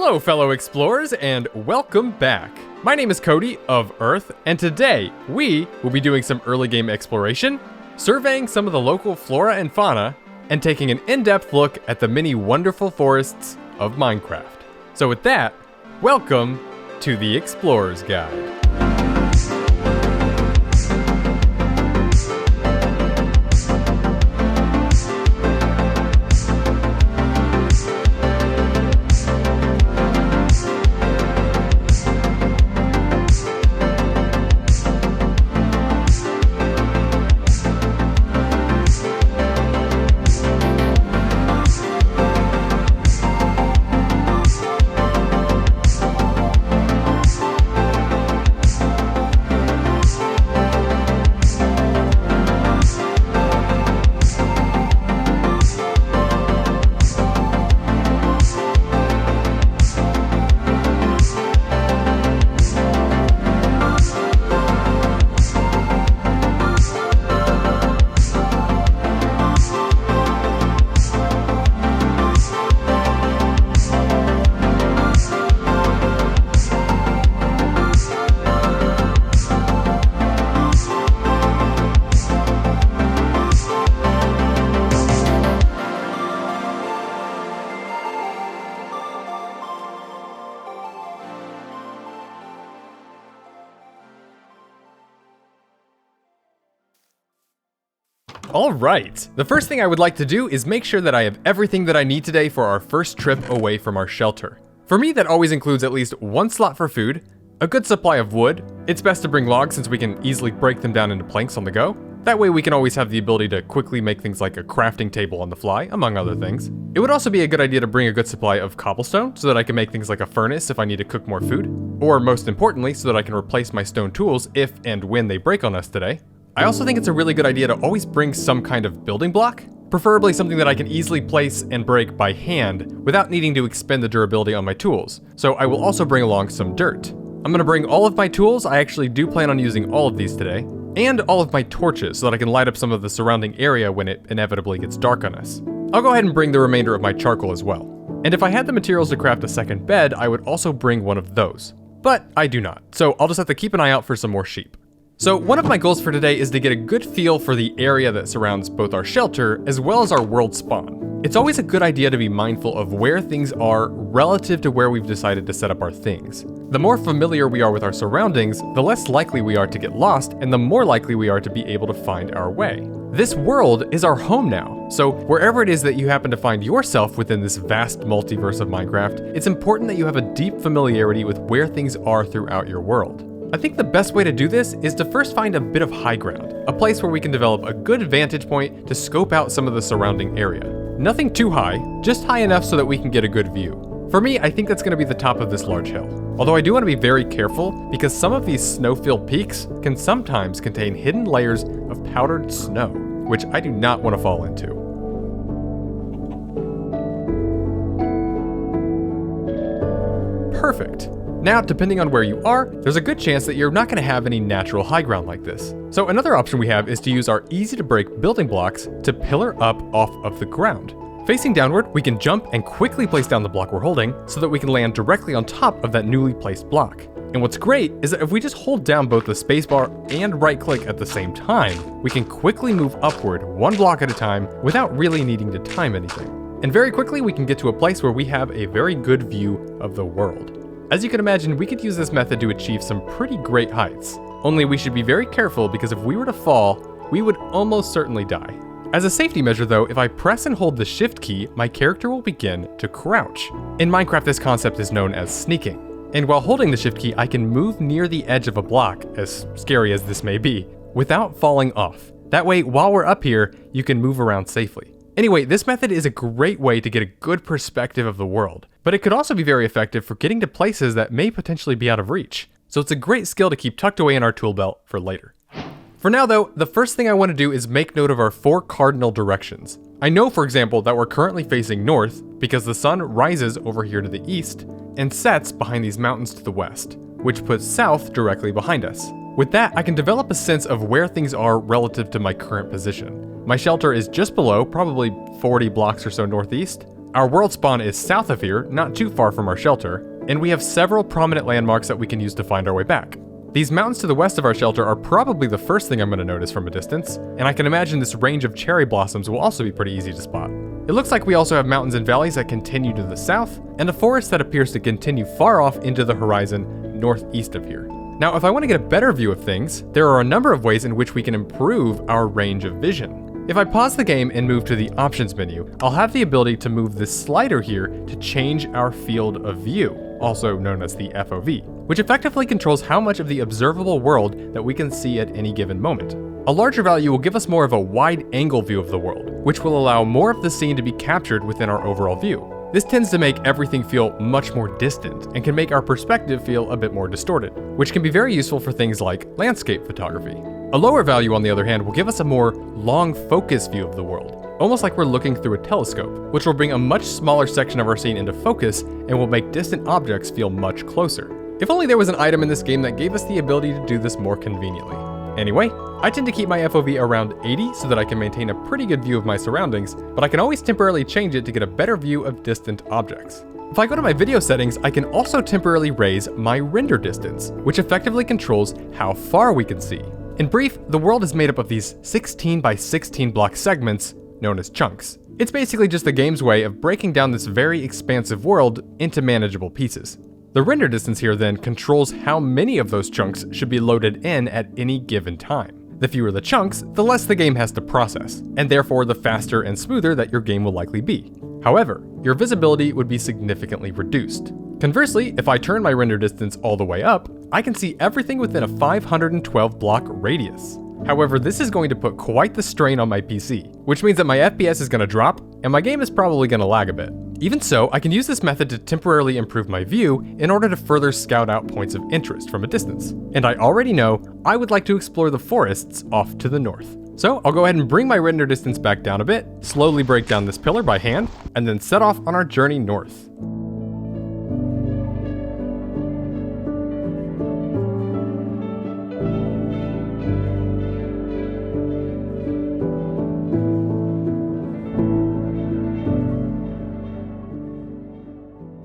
Hello fellow explorers and welcome back. My name is Cody of Earth and today we will be doing some early game exploration, surveying some of the local flora and fauna, and taking an in-depth look at the many wonderful forests of Minecraft. So with that, welcome to the Explorer's Guide. Alright, the first thing I would like to do is make sure that I have everything that I need today for our first trip away from our shelter. For me, that always includes at least one slot for food, a good supply of wood. It's best to bring logs since we can easily break them down into planks on the go. That way we can always have the ability to quickly make things like a crafting table on the fly, among other things. It would also be a good idea to bring a good supply of cobblestone so that I can make things like a furnace if I need to cook more food, or most importantly, so that I can replace my stone tools if and when they break on us today. I also think it's a really good idea to always bring some kind of building block, preferably something that I can easily place and break by hand without needing to expend the durability on my tools. So I will also bring along some dirt. I'm going to bring all of my tools, I actually do plan on using all of these today, and all of my torches so that I can light up some of the surrounding area when it inevitably gets dark on us. I'll go ahead and bring the remainder of my charcoal as well. And if I had the materials to craft a second bed, I would also bring one of those. But I do not, so I'll just have to keep an eye out for some more sheep. So one of my goals for today is to get a good feel for the area that surrounds both our shelter as well as our world spawn. It's always a good idea to be mindful of where things are relative to where we've decided to set up our things. The more familiar we are with our surroundings, the less likely we are to get lost and the more likely we are to be able to find our way. This world is our home now, so wherever it is that you happen to find yourself within this vast multiverse of Minecraft, it's important that you have a deep familiarity with where things are throughout your world. I think the best way to do this is to first find a bit of high ground, a place where we can develop a good vantage point to scope out some of the surrounding area. Nothing too high, just high enough so that we can get a good view. For me, I think that's going to be the top of this large hill. Although I do want to be very careful because some of these snow-filled peaks can sometimes contain hidden layers of powdered snow, which I do not want to fall into. Perfect. Now, depending on where you are, there's a good chance that you're not going to have any natural high ground like this. So another option we have is to use our easy to break building blocks to pillar up off of the ground. Facing downward, we can jump and quickly place down the block we're holding so that we can land directly on top of that newly placed block. And what's great is that if we just hold down both the spacebar and right click at the same time, we can quickly move upward one block at a time without really needing to time anything. And very quickly we can get to a place where we have a very good view of the world. As you can imagine, we could use this method to achieve some pretty great heights. Only we should be very careful because if we were to fall, we would almost certainly die. As a safety measure though, if I press and hold the shift key, my character will begin to crouch. In Minecraft, this concept is known as sneaking. And while holding the shift key, I can move near the edge of a block, as scary as this may be, without falling off. That way, while we're up here, you can move around safely. Anyway, this method is a great way to get a good perspective of the world, but it could also be very effective for getting to places that may potentially be out of reach. So it's a great skill to keep tucked away in our tool belt for later. For now though, the first thing I want to do is make note of our 4 cardinal directions. I know, for example, that we're currently facing north because the sun rises over here to the east and sets behind these mountains to the west, which puts south directly behind us. With that, I can develop a sense of where things are relative to my current position. My shelter is just below, probably 40 blocks or so northeast, Our world spawn is south of here, not too far from our shelter, and we have several prominent landmarks that we can use to find our way back. These mountains to the west of our shelter are probably the first thing I'm going to notice from a distance, and I can imagine this range of cherry blossoms will also be pretty easy to spot. It looks like we also have mountains and valleys that continue to the south, and a forest that appears to continue far off into the horizon northeast of here. Now, if I want to get a better view of things, there are a number of ways in which we can improve our range of vision. If I pause the game and move to the options menu, I'll have the ability to move this slider here to change our field of view, also known as the FOV, which effectively controls how much of the observable world that we can see at any given moment. A larger value will give us more of a wide-angle view of the world, which will allow more of the scene to be captured within our overall view. This tends to make everything feel much more distant and can make our perspective feel a bit more distorted, which can be very useful for things like landscape photography. A lower value, on the other hand, will give us a more long focus view of the world, almost like we're looking through a telescope, which will bring a much smaller section of our scene into focus and will make distant objects feel much closer. If only there was an item in this game that gave us the ability to do this more conveniently. Anyway, I tend to keep my FOV around 80 so that I can maintain a pretty good view of my surroundings, but I can always temporarily change it to get a better view of distant objects. If I go to my video settings, I can also temporarily raise my render distance, which effectively controls how far we can see. In brief, the world is made up of these 16 by 16 block segments known as chunks. It's basically just the game's way of breaking down this very expansive world into manageable pieces. The render distance here then controls how many of those chunks should be loaded in at any given time. The fewer the chunks, the less the game has to process, and therefore the faster and smoother that your game will likely be. However, your visibility would be significantly reduced. Conversely, if I turn my render distance all the way up, I can see everything within a 512 block radius. However, this is going to put quite the strain on my PC, which means that my FPS is going to drop, and my game is probably going to lag a bit. Even so, I can use this method to temporarily improve my view in order to further scout out points of interest from a distance. And I already know I would like to explore the forests off to the north. So I'll go ahead and bring my render distance back down a bit, slowly break down this pillar by hand, and then set off on our journey north.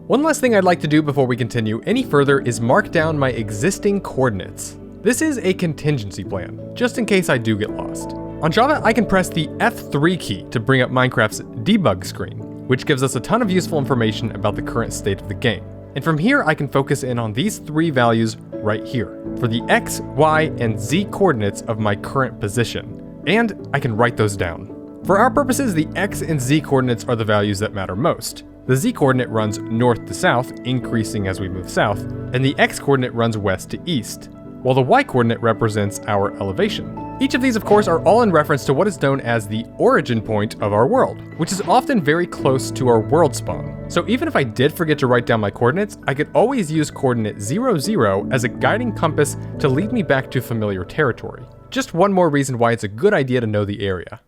One last thing I'd like to do before we continue any further is mark down my existing coordinates. This is a contingency plan, just in case I do get lost. On Java, I can press the F3 key to bring up Minecraft's debug screen, which gives us a ton of useful information about the current state of the game. And from here, I can focus in on these three values right here, for the X, Y, and Z coordinates of my current position. And I can write those down. For our purposes, the X and Z coordinates are the values that matter most. The Z coordinate runs north to south, increasing as we move south, and the X coordinate runs west to east, while the Y coordinate represents our elevation. Each of these, of course, are all in reference to what is known as the origin point of our world, which is often very close to our world spawn. So even if I did forget to write down my coordinates, I could always use coordinate 0, 0 as a guiding compass to lead me back to familiar territory. Just one more reason why it's a good idea to know the area.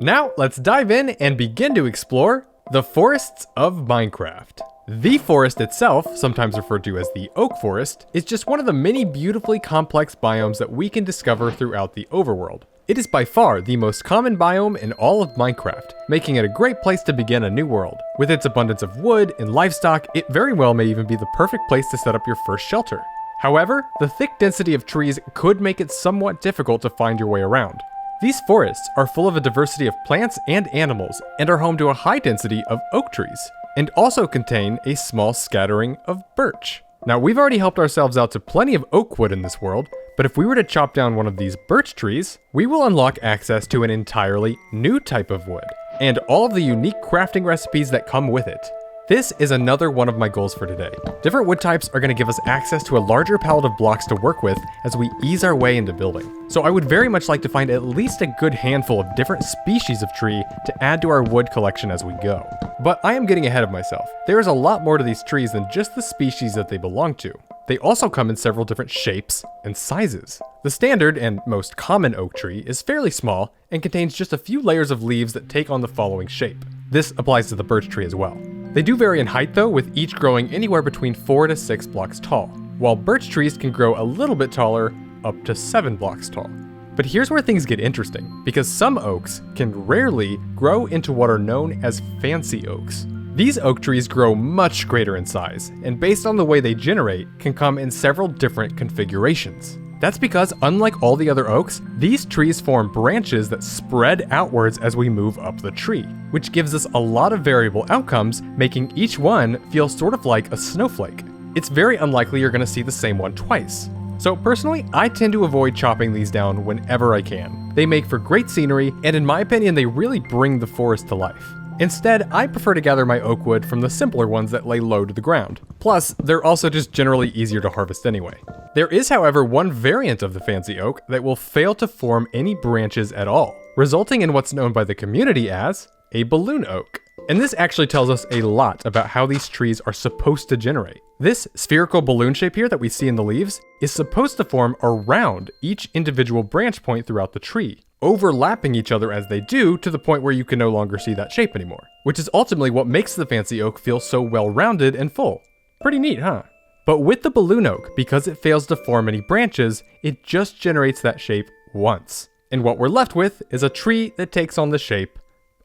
Now, let's dive in and begin to explore the forests of Minecraft. The forest itself, sometimes referred to as the oak forest, is just one of the many beautifully complex biomes that we can discover throughout the overworld. It is by far the most common biome in all of Minecraft, making it a great place to begin a new world. With its abundance of wood and livestock, it very well may even be the perfect place to set up your first shelter. However, the thick density of trees could make it somewhat difficult to find your way around. These forests are full of a diversity of plants and animals, and are home to a high density of oak trees, and also contain a small scattering of birch. Now, we've already helped ourselves out to plenty of oak wood in this world, but if we were to chop down one of these birch trees, we will unlock access to an entirely new type of wood, and all of the unique crafting recipes that come with it. This is another one of my goals for today. Different wood types are going to give us access to a larger palette of blocks to work with as we ease our way into building. So I would very much like to find at least a good handful of different species of tree to add to our wood collection as we go. But I am getting ahead of myself. There is a lot more to these trees than just the species that they belong to. They also come in several different shapes and sizes. The standard and most common oak tree is fairly small and contains just a few layers of leaves that take on the following shape. This applies to the birch tree as well. They do vary in height though, with each growing anywhere between 4 to 6 blocks tall, while birch trees can grow a little bit taller, up to 7 blocks tall. But here's where things get interesting, because some oaks can rarely grow into what are known as fancy oaks. These oak trees grow much greater in size, and based on the way they generate, can come in several different configurations. That's because, unlike all the other oaks, these trees form branches that spread outwards as we move up the tree, which gives us a lot of variable outcomes, making each one feel sort of like a snowflake. It's very unlikely you're going to see the same one twice. So personally, I tend to avoid chopping these down whenever I can. They make for great scenery, and in my opinion, they really bring the forest to life. Instead, I prefer to gather my oak wood from the simpler ones that lay low to the ground. Plus, they're also just generally easier to harvest anyway. There is, however, one variant of the fancy oak that will fail to form any branches at all, resulting in what's known by the community as a balloon oak. And this actually tells us a lot about how these trees are supposed to generate. This spherical balloon shape here that we see in the leaves is supposed to form around each individual branch point throughout the tree, overlapping each other as they do to the point where you can no longer see that shape anymore, which is ultimately what makes the fancy oak feel so well-rounded and full. Pretty neat, huh? But with the balloon oak, because it fails to form any branches, it just generates that shape once. And what we're left with is a tree that takes on the shape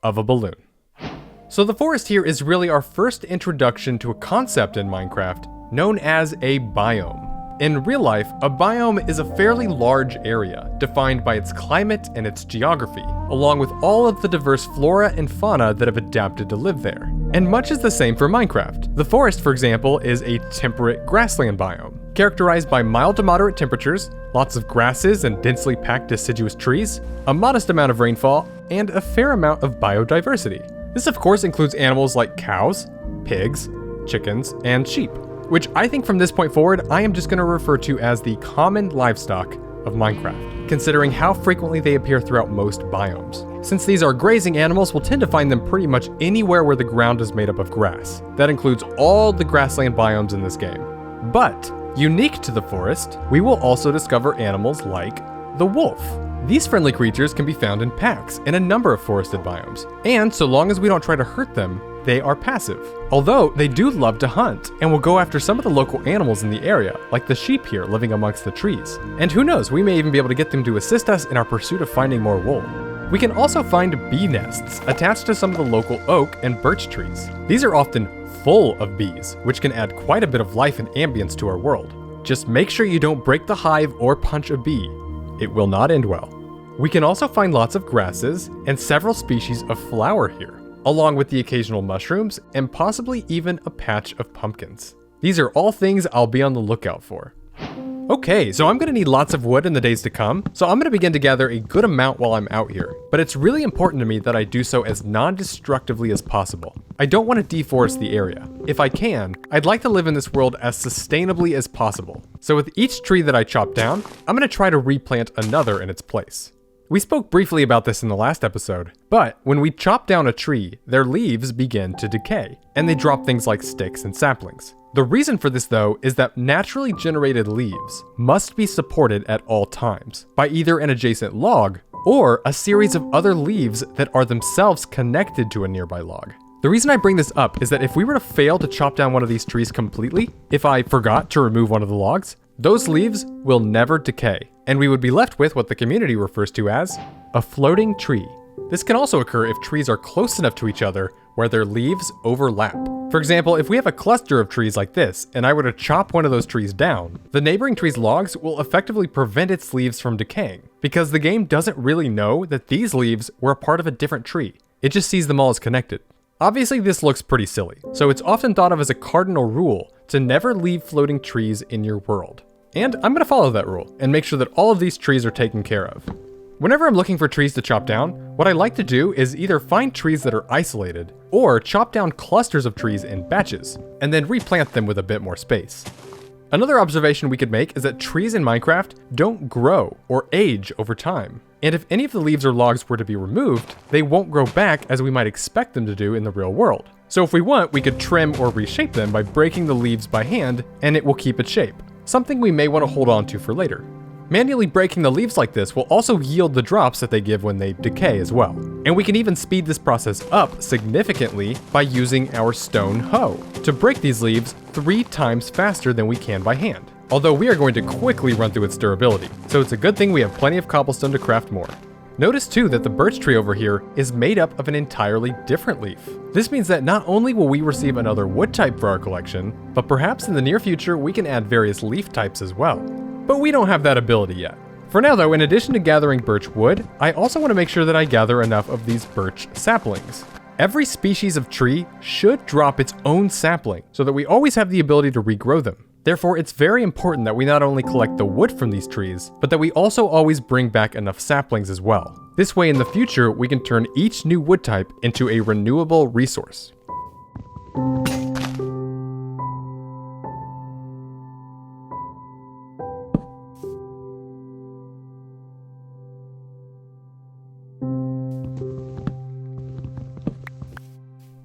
of a balloon. So the forest here is really our first introduction to a concept in Minecraft known as a biome. In real life, a biome is a fairly large area, defined by its climate and its geography, along with all of the diverse flora and fauna that have adapted to live there. And much is the same for Minecraft. The forest, for example, is a temperate grassland biome, characterized by mild to moderate temperatures, lots of grasses and densely packed deciduous trees, a modest amount of rainfall, and a fair amount of biodiversity. This of course includes animals like cows, pigs, chickens, and sheep, which I think from this point forward, I am just going to refer to as the common livestock of Minecraft, considering how frequently they appear throughout most biomes. Since these are grazing animals, we'll tend to find them pretty much anywhere where the ground is made up of grass. That includes all the grassland biomes in this game. But, unique to the forest, we will also discover animals like the wolf. These friendly creatures can be found in packs in a number of forested biomes, and so long as we don't try to hurt them, they are passive. Although, they do love to hunt, and will go after some of the local animals in the area, like the sheep here living amongst the trees. And who knows, we may even be able to get them to assist us in our pursuit of finding more wool. We can also find bee nests attached to some of the local oak and birch trees. These are often full of bees, which can add quite a bit of life and ambience to our world. Just make sure you don't break the hive or punch a bee. It will not end well. We can also find lots of grasses and several species of flower here, along with the occasional mushrooms and possibly even a patch of pumpkins. These are all things I'll be on the lookout for. Okay, so I'm going to need lots of wood in the days to come, so I'm going to begin to gather a good amount while I'm out here. But it's really important to me that I do so as non-destructively as possible. I don't want to deforest the area. If I can, I'd like to live in this world as sustainably as possible. So with each tree that I chop down, I'm going to try to replant another in its place. We spoke briefly about this in the last episode, but when we chop down a tree, their leaves begin to decay, and they drop things like sticks and saplings. The reason for this, though, is that naturally generated leaves must be supported at all times by either an adjacent log or a series of other leaves that are themselves connected to a nearby log. The reason I bring this up is that if we were to fail to chop down one of these trees completely, if I forgot to remove one of the logs, those leaves will never decay, and we would be left with what the community refers to as a floating tree. This can also occur if trees are close enough to each other where their leaves overlap. For example, if we have a cluster of trees like this, and I were to chop one of those trees down, the neighboring tree's logs will effectively prevent its leaves from decaying, because the game doesn't really know that these leaves were a part of a different tree. It just sees them all as connected. Obviously, this looks pretty silly, so it's often thought of as a cardinal rule to never leave floating trees in your world. And I'm going to follow that rule and make sure that all of these trees are taken care of. Whenever I'm looking for trees to chop down, what I like to do is either find trees that are isolated or chop down clusters of trees in batches and then replant them with a bit more space. Another observation we could make is that trees in Minecraft don't grow or age over time. And if any of the leaves or logs were to be removed, they won't grow back as we might expect them to do in the real world. So if we want, we could trim or reshape them by breaking the leaves by hand, and it will keep its shape. Something we may want to hold on to for later. Manually breaking the leaves like this will also yield the drops that they give when they decay as well. And we can even speed this process up significantly by using our stone hoe to break these leaves 3 times faster than we can by hand. although we are going to quickly run through its durability, so it's a good thing we have plenty of cobblestone to craft more. Notice too that the birch tree over here is made up of an entirely different leaf. This means that not only will we receive another wood type for our collection, but perhaps in the near future we can add various leaf types as well. But we don't have that ability yet. For now though, in addition to gathering birch wood, I also want to make sure that I gather enough of these birch saplings. Every species of tree should drop its own sapling so that we always have the ability to regrow them. Therefore, it's very important that we not only collect the wood from these trees, but that we also always bring back enough saplings as well. This way in the future, we can turn each new wood type into a renewable resource.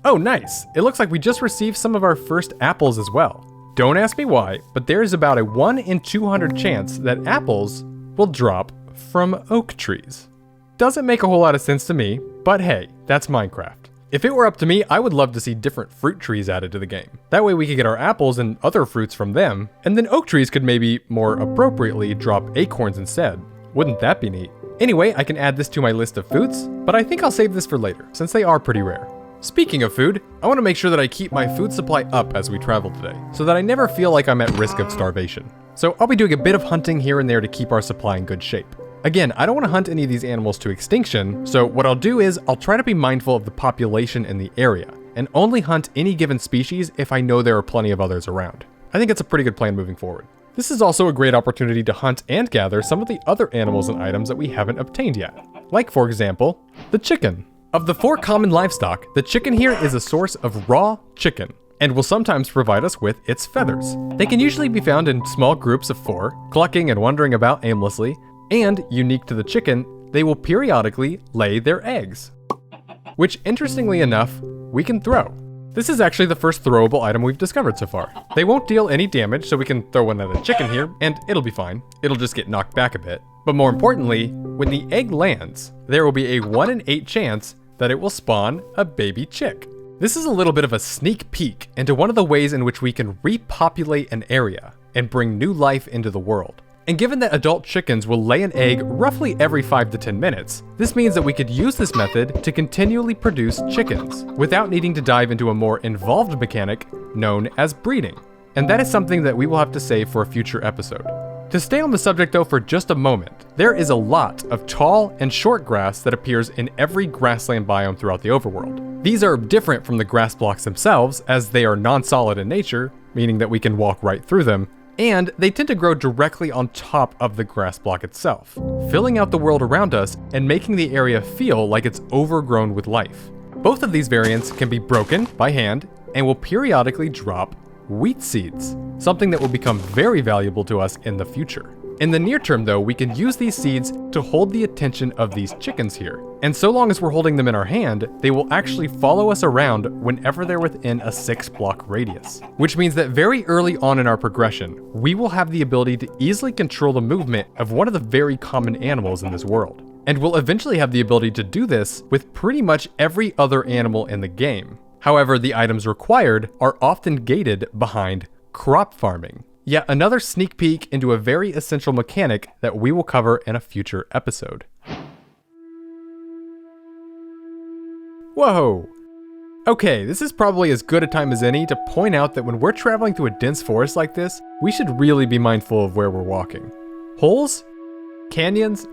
Oh nice! It looks like we just received some of our first apples as well. Don't ask me why, but there is about a 1 in 200 chance that apples will drop from oak trees. Doesn't make a whole lot of sense to me, but hey, that's Minecraft. If it were up to me, I would love to see different fruit trees added to the game. That way we could get our apples and other fruits from them, and then oak trees could maybe more appropriately drop acorns instead. Wouldn't that be neat? Anyway, I can add this to my list of foods, but I think I'll save this for later, since they are pretty rare. Speaking of food, I want to make sure that I keep my food supply up as we travel today, so that I never feel like I'm at risk of starvation. So I'll be doing a bit of hunting here and there to keep our supply in good shape. Again, I don't want to hunt any of these animals to extinction, so what I'll do is I'll try to be mindful of the population in the area, and only hunt any given species if I know there are plenty of others around. I think it's a pretty good plan moving forward. This is also a great opportunity to hunt and gather some of the other animals and items that we haven't obtained yet. Like for example, the chicken. Of the 4 common livestock, the chicken here is a source of raw chicken, and will sometimes provide us with its feathers. They can usually be found in small groups of 4, clucking and wandering about aimlessly, and, unique to the chicken, they will periodically lay their eggs, which interestingly enough, we can throw. This is actually the first throwable item we've discovered so far. They won't deal any damage, so we can throw one at a chicken here, and it'll be fine. It'll just get knocked back a bit. But more importantly, when the egg lands, there will be a 1 in 8 chance that it will spawn a baby chick. This is a little bit of a sneak peek into one of the ways in which we can repopulate an area and bring new life into the world. And given that adult chickens will lay an egg roughly every 5 to 10 minutes, this means that we could use this method to continually produce chickens without needing to dive into a more involved mechanic known as breeding. And that is something that we will have to save for a future episode. To stay on the subject though for just a moment, there is a lot of tall and short grass that appears in every grassland biome throughout the overworld. These are different from the grass blocks themselves as they are non-solid in nature, meaning that we can walk right through them, and they tend to grow directly on top of the grass block itself, filling out the world around us and making the area feel like it's overgrown with life. Both of these variants can be broken by hand and will periodically drop wheat seeds, something that will become very valuable to us in the future. In the near term though, we can use these seeds to hold the attention of these chickens here. And so long as we're holding them in our hand, they will actually follow us around whenever they're within a 6-block radius. Which means that very early on in our progression, we will have the ability to easily control the movement of one of the very common animals in this world. And we'll eventually have the ability to do this with pretty much every other animal in the game. However, the items required are often gated behind crop farming. Yet another sneak peek into a very essential mechanic that we will cover in a future episode. Whoa! Okay, this is probably as good a time as any to point out that when we're traveling through a dense forest like this, we should really be mindful of where we're walking. Holes, canyons,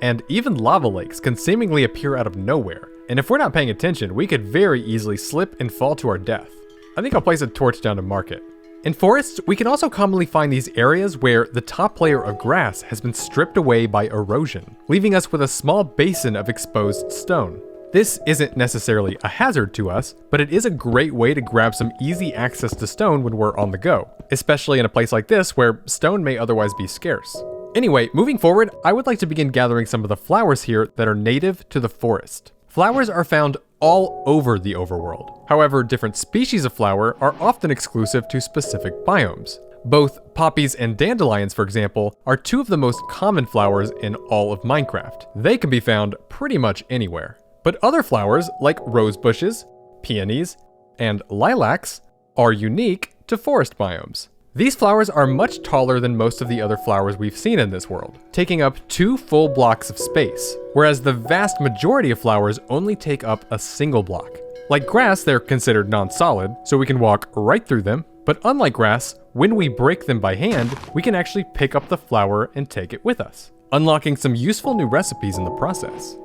and even lava lakes can seemingly appear out of nowhere, and if we're not paying attention, we could very easily slip and fall to our death. I think I'll place a torch down to mark it. In forests, we can also commonly find these areas where the top layer of grass has been stripped away by erosion, leaving us with a small basin of exposed stone. This isn't necessarily a hazard to us, but it is a great way to grab some easy access to stone when we're on the go, especially in a place like this where stone may otherwise be scarce. Anyway, moving forward, I would like to begin gathering some of the flowers here that are native to the forest. Flowers are found all over the overworld. However, different species of flower are often exclusive to specific biomes. Both poppies and dandelions, for example, are 2 of the most common flowers in all of Minecraft. They can be found pretty much anywhere. But other flowers, like rose bushes, peonies, and lilacs, are unique to forest biomes. These flowers are much taller than most of the other flowers we've seen in this world, taking up 2 full blocks of space, whereas the vast majority of flowers only take up a single block. Like grass, they're considered non-solid, so we can walk right through them, but unlike grass, when we break them by hand, we can actually pick up the flower and take it with us, unlocking some useful new recipes in the process.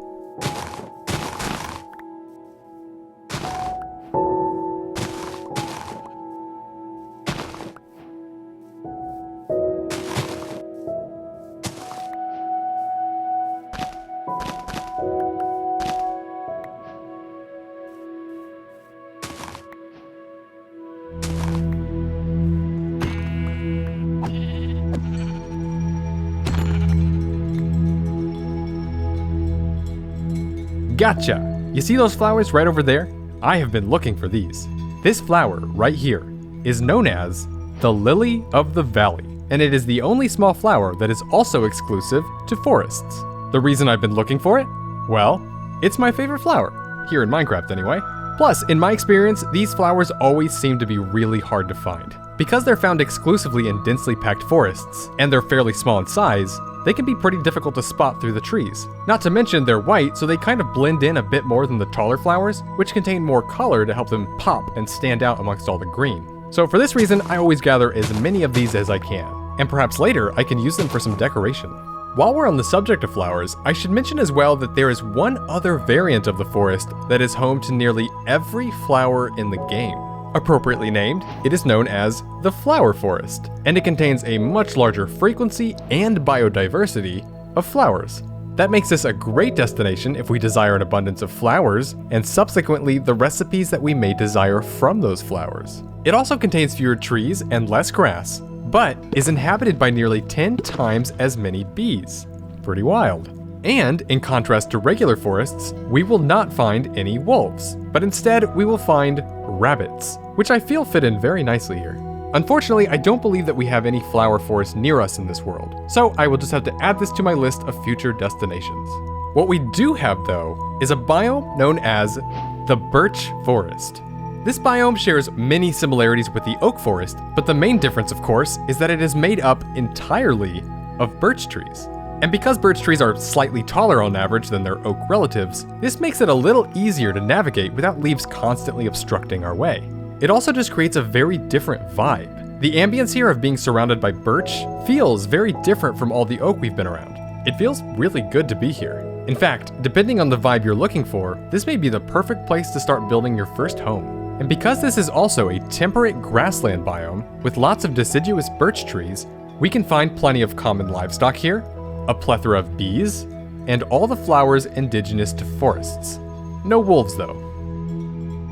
Gotcha! You see those flowers right over there? I have been looking for these. This flower right here is known as the Lily of the Valley, and it is the only small flower that is also exclusive to forests. The reason I've been looking for it? Well, it's my favorite flower, here in Minecraft anyway. Plus, in my experience, these flowers always seem to be really hard to find. Because they're found exclusively in densely packed forests, and they're fairly small in size, they can be pretty difficult to spot through the trees. Not to mention they're white, so they kind of blend in a bit more than the taller flowers, which contain more color to help them pop and stand out amongst all the green. So for this reason, I always gather as many of these as I can, and perhaps later I can use them for some decoration. While we're on the subject of flowers, I should mention as well that there is one other variant of the forest that is home to nearly every flower in the game. Appropriately named, it is known as the Flower Forest, and it contains a much larger frequency and biodiversity of flowers. That makes this a great destination if we desire an abundance of flowers, and subsequently the recipes that we may desire from those flowers. It also contains fewer trees and less grass, but is inhabited by nearly 10 times as many bees. Pretty wild. And in contrast to regular forests, we will not find any wolves, but instead we will find rabbits, which I feel fit in very nicely here. Unfortunately, I don't believe that we have any flower forests near us in this world, so I will just have to add this to my list of future destinations. What we do have, though, is a biome known as the Birch Forest. This biome shares many similarities with the oak forest, but the main difference, of course, is that it is made up entirely of birch trees. And because birch trees are slightly taller on average than their oak relatives, this makes it a little easier to navigate without leaves constantly obstructing our way. It also just creates a very different vibe. The ambience here of being surrounded by birch feels very different from all the oak we've been around. It feels really good to be here. In fact, depending on the vibe you're looking for, this may be the perfect place to start building your first home. And because this is also a temperate grassland biome with lots of deciduous birch trees, we can find plenty of common livestock here, a plethora of bees, and all the flowers indigenous to forests. No wolves though.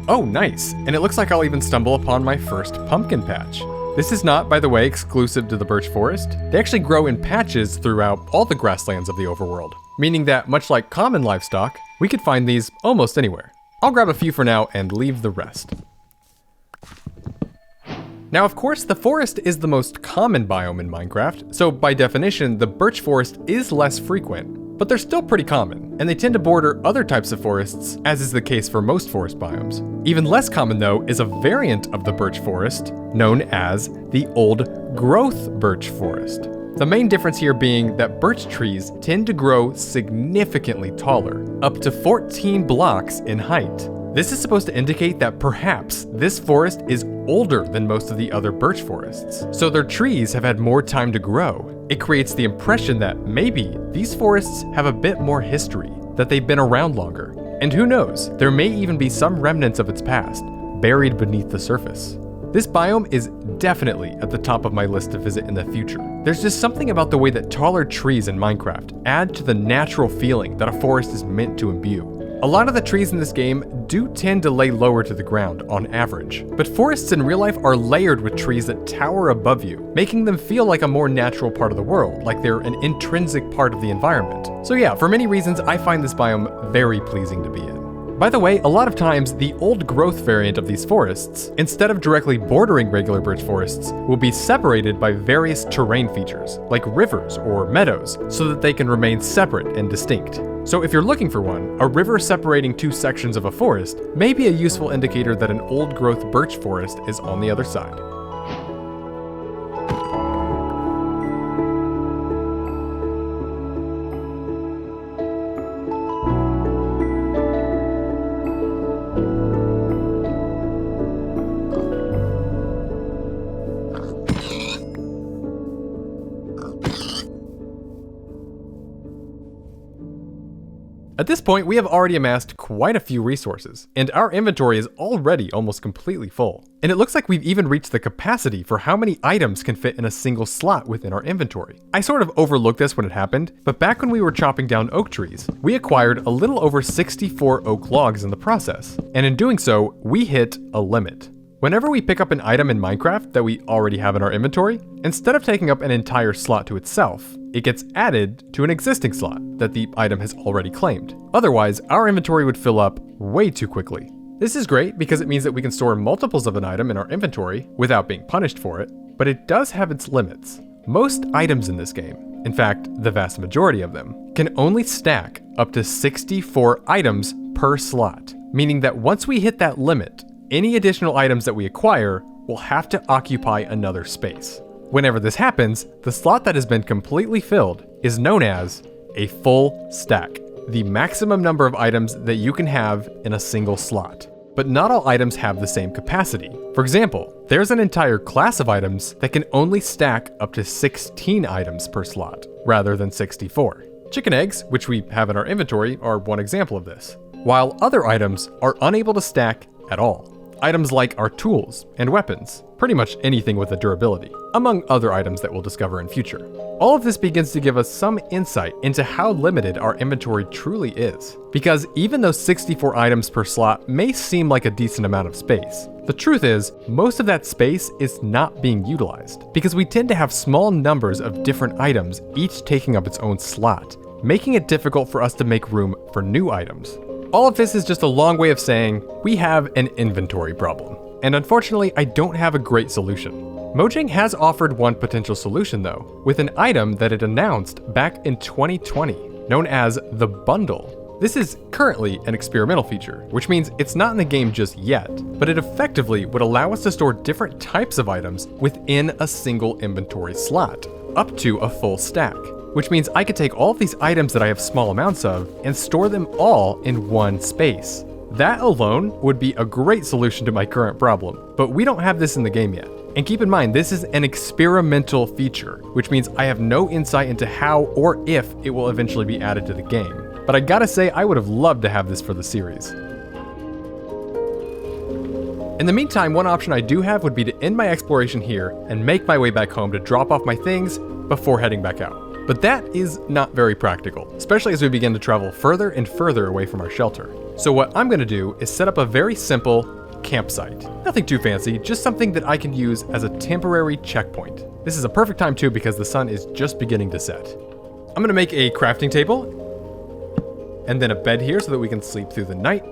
Oh nice, and it looks like I'll even stumble upon my first pumpkin patch. This is not, by the way, exclusive to the birch forest. They actually grow in patches throughout all the grasslands of the overworld, meaning that much like common livestock, we could find these almost anywhere. I'll grab a few for now and leave the rest. Now, of course, the forest is the most common biome in Minecraft, so by definition, the birch forest is less frequent, but they're still pretty common, and they tend to border other types of forests, as is the case for most forest biomes. Even less common, though, is a variant of the birch forest known as the old growth birch forest. The main difference here being that birch trees tend to grow significantly taller, up to 14 blocks in height. This is supposed to indicate that perhaps this forest is older than most of the other birch forests, so their trees have had more time to grow. It creates the impression that maybe these forests have a bit more history, that they've been around longer. And who knows, there may even be some remnants of its past, buried beneath the surface. This biome is definitely at the top of my list to visit in the future. There's just something about the way that taller trees in Minecraft add to the natural feeling that a forest is meant to imbue. A lot of the trees in this game do tend to lay lower to the ground on average, but forests in real life are layered with trees that tower above you, making them feel like a more natural part of the world, like they're an intrinsic part of the environment. So yeah, for many reasons, I find this biome very pleasing to be in. By the way, a lot of times, the old growth variant of these forests, instead of directly bordering regular birch forests, will be separated by various terrain features, like rivers or meadows, so that they can remain separate and distinct. So if you're looking for one, a river separating two sections of a forest may be a useful indicator that an old growth birch forest is on the other side. At this point, we have already amassed quite a few resources, and our inventory is already almost completely full. And it looks like we've even reached the capacity for how many items can fit in a single slot within our inventory. I sort of overlooked this when it happened, but back when we were chopping down oak trees, we acquired a little over 64 oak logs in the process, and in doing so, we hit a limit. Whenever we pick up an item in Minecraft that we already have in our inventory, instead of taking up an entire slot to itself, it gets added to an existing slot that the item has already claimed. Otherwise, our inventory would fill up way too quickly. This is great because it means that we can store multiples of an item in our inventory without being punished for it, but it does have its limits. Most items in this game, in fact, the vast majority of them, can only stack up to 64 items per slot, meaning that once we hit that limit, any additional items that we acquire will have to occupy another space. Whenever this happens, the slot that has been completely filled is known as a full stack, the maximum number of items that you can have in a single slot. But not all items have the same capacity. For example, there's an entire class of items that can only stack up to 16 items per slot, rather than 64. Chicken eggs, which we have in our inventory, are one example of this, while other items are unable to stack at all. Items like our tools and weapons, pretty much anything with a durability, among other items that we'll discover in future. All of this begins to give us some insight into how limited our inventory truly is. Because even though 64 items per slot may seem like a decent amount of space, the truth is, most of that space is not being utilized, because we tend to have small numbers of different items, each taking up its own slot, making it difficult for us to make room for new items. All of this is just a long way of saying we have an inventory problem. And unfortunately, I don't have a great solution. Mojang has offered one potential solution though, with an item that it announced back in 2020, known as the Bundle. This is currently an experimental feature, which means it's not in the game just yet, but it effectively would allow us to store different types of items within a single inventory slot, up to a full stack. Which means I could take all of these items that I have small amounts of and store them all in one space. That alone would be a great solution to my current problem, but we don't have this in the game yet. And keep in mind, this is an experimental feature, which means I have no insight into how or if it will eventually be added to the game. But I gotta say, I would have loved to have this for the series. In the meantime, one option I do have would be to end my exploration here and make my way back home to drop off my things before heading back out. But that is not very practical, especially as we begin to travel further and further away from our shelter. So what I'm going to do is set up a very simple campsite. Nothing too fancy, just something that I can use as a temporary checkpoint. This is a perfect time too because the sun is just beginning to set. I'm going to make a crafting table, and then a bed here so that we can sleep through the night.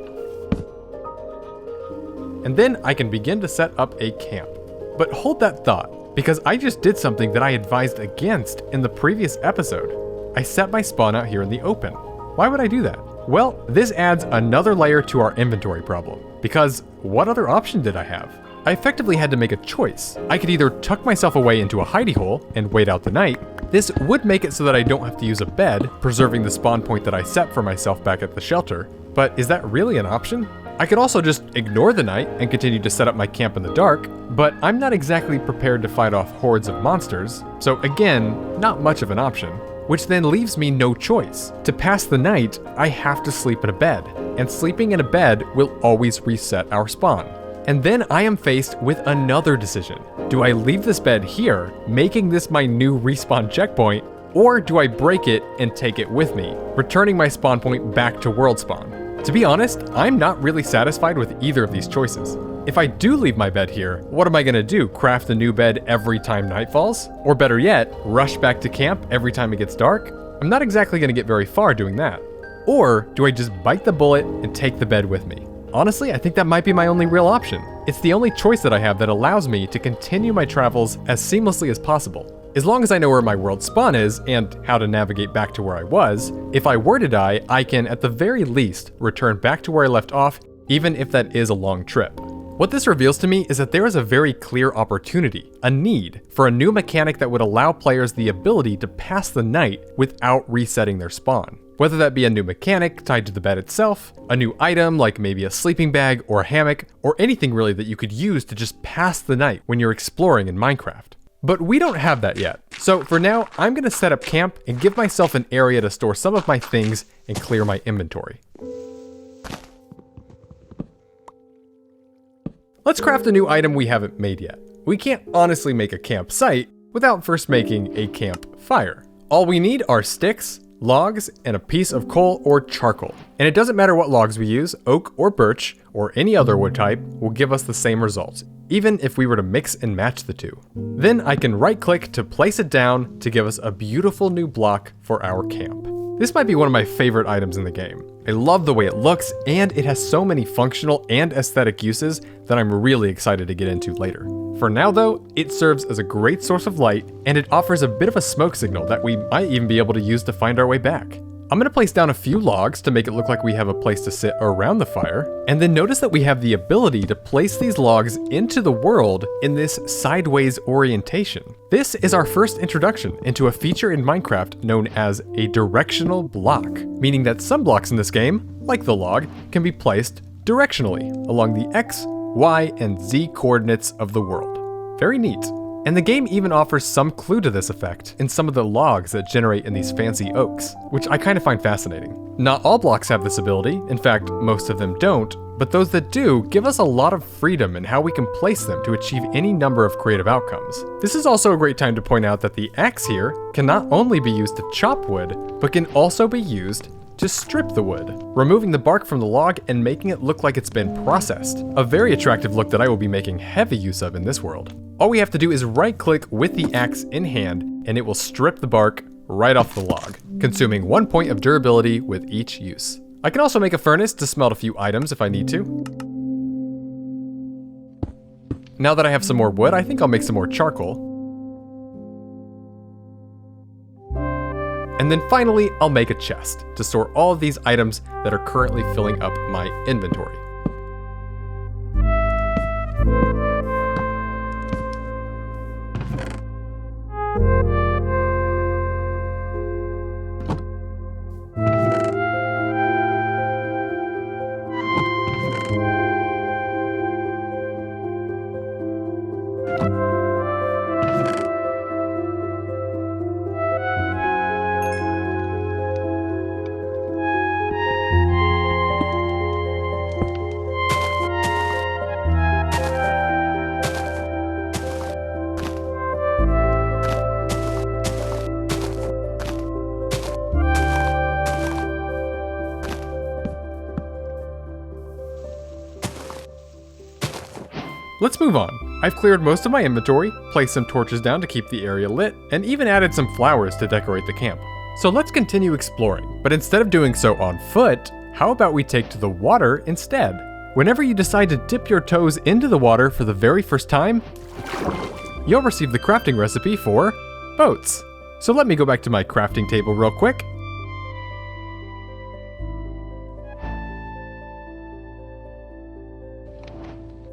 And then I can begin to set up a camp. But hold that thought, because I just did something that I advised against in the previous episode. I set my spawn out here in the open. Why would I do that? Well, this adds another layer to our inventory problem, because what other option did I have? I effectively had to make a choice. I could either tuck myself away into a hidey hole and wait out the night. This would make it so that I don't have to use a bed, preserving the spawn point that I set for myself back at the shelter. But is that really an option? I could also just ignore the night and continue to set up my camp in the dark, but I'm not exactly prepared to fight off hordes of monsters, so again, not much of an option. Which then leaves me no choice. To pass the night, I have to sleep in a bed, and sleeping in a bed will always reset our spawn. And then I am faced with another decision. Do I leave this bed here, making this my new respawn checkpoint, or do I break it and take it with me, returning my spawn point back to world spawn? To be honest, I'm not really satisfied with either of these choices. If I do leave my bed here, what am I gonna do? Craft a new bed every time night falls? Or better yet, rush back to camp every time it gets dark? I'm not exactly gonna get very far doing that. Or do I just bite the bullet and take the bed with me? Honestly, I think that might be my only real option. It's the only choice that I have that allows me to continue my travels as seamlessly as possible. As long as I know where my world spawn is and how to navigate back to where I was, if I were to die, I can at the very least return back to where I left off, even if that is a long trip. What this reveals to me is that there is a very clear opportunity, a need, for a new mechanic that would allow players the ability to pass the night without resetting their spawn. Whether that be a new mechanic tied to the bed itself, a new item like maybe a sleeping bag or a hammock, or anything really that you could use to just pass the night when you're exploring in Minecraft. But we don't have that yet. So for now, I'm gonna set up camp and give myself an area to store some of my things and clear my inventory. Let's craft a new item we haven't made yet. We can't honestly make a campsite without first making a campfire. All we need are sticks, logs, and a piece of coal or charcoal. And it doesn't matter what logs we use, oak or birch, or any other wood type will give us the same results, even if we were to mix and match the two. Then I can right click to place it down to give us a beautiful new block for our camp. This might be one of my favorite items in the game. I love the way it looks, and it has so many functional and aesthetic uses that I'm really excited to get into later. For now though, it serves as a great source of light, and it offers a bit of a smoke signal that we might even be able to use to find our way back. I'm gonna place down a few logs to make it look like we have a place to sit around the fire, and then notice that we have the ability to place these logs into the world in this sideways orientation. This is our first introduction into a feature in Minecraft known as a directional block, meaning that some blocks in this game, like the log, can be placed directionally along the X, Y, and Z coordinates of the world. Very neat. And the game even offers some clue to this effect in some of the logs that generate in these fancy oaks, which I kind of find fascinating. Not all blocks have this ability, in fact, most of them don't, but those that do give us a lot of freedom in how we can place them to achieve any number of creative outcomes. This is also a great time to point out that the axe here can not only be used to chop wood, but can also be used to strip the wood, removing the bark from the log and making it look like it's been processed. A very attractive look that I will be making heavy use of in this world. All we have to do is right click with the axe in hand and it will strip the bark right off the log, consuming 1 point of durability with each use. I can also make a furnace to smelt a few items if I need to. Now that I have some more wood, I think I'll make some more charcoal. And then finally, I'll make a chest to store all of these items that are currently filling up my inventory. Let's move on. I've cleared most of my inventory, placed some torches down to keep the area lit, and even added some flowers to decorate the camp. So let's continue exploring, but instead of doing so on foot, how about we take to the water instead? Whenever you decide to dip your toes into the water for the very first time, you'll receive the crafting recipe for boats. So let me go back to my crafting table real quick.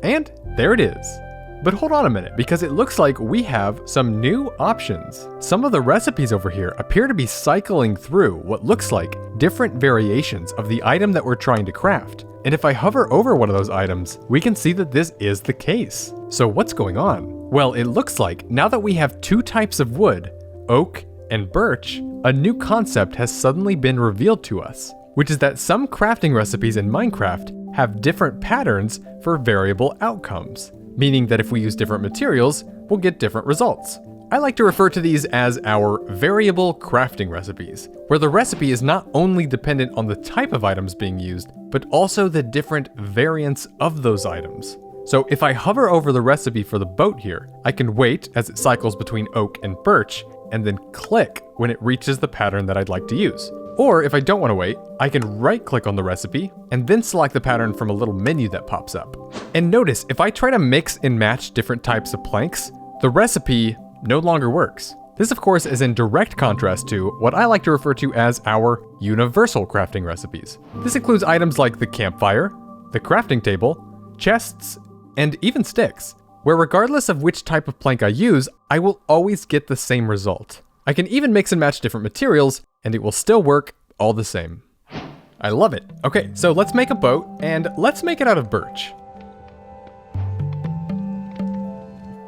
And there it is. But hold on a minute, because it looks like we have some new options. Some of the recipes over here appear to be cycling through what looks like different variations of the item that we're trying to craft. And if I hover over one of those items, we can see that this is the case. So what's going on? Well, it looks like now that we have two types of wood, oak and birch, a new concept has suddenly been revealed to us, which is that some crafting recipes in Minecraft have different patterns for variable outcomes, meaning that if we use different materials, we'll get different results. I like to refer to these as our variable crafting recipes, where the recipe is not only dependent on the type of items being used, but also the different variants of those items. So if I hover over the recipe for the boat here, I can wait as it cycles between oak and birch, and then click when it reaches the pattern that I'd like to use. Or if I don't want to wait, I can right click on the recipe and then select the pattern from a little menu that pops up. And notice, if I try to mix and match different types of planks, the recipe no longer works. This of course is in direct contrast to what I like to refer to as our universal crafting recipes. This includes items like the campfire, the crafting table, chests, and even sticks, where regardless of which type of plank I use, I will always get the same result. I can even mix and match different materials, and it will still work all the same. I love it. Okay, so let's make a boat, and let's make it out of birch.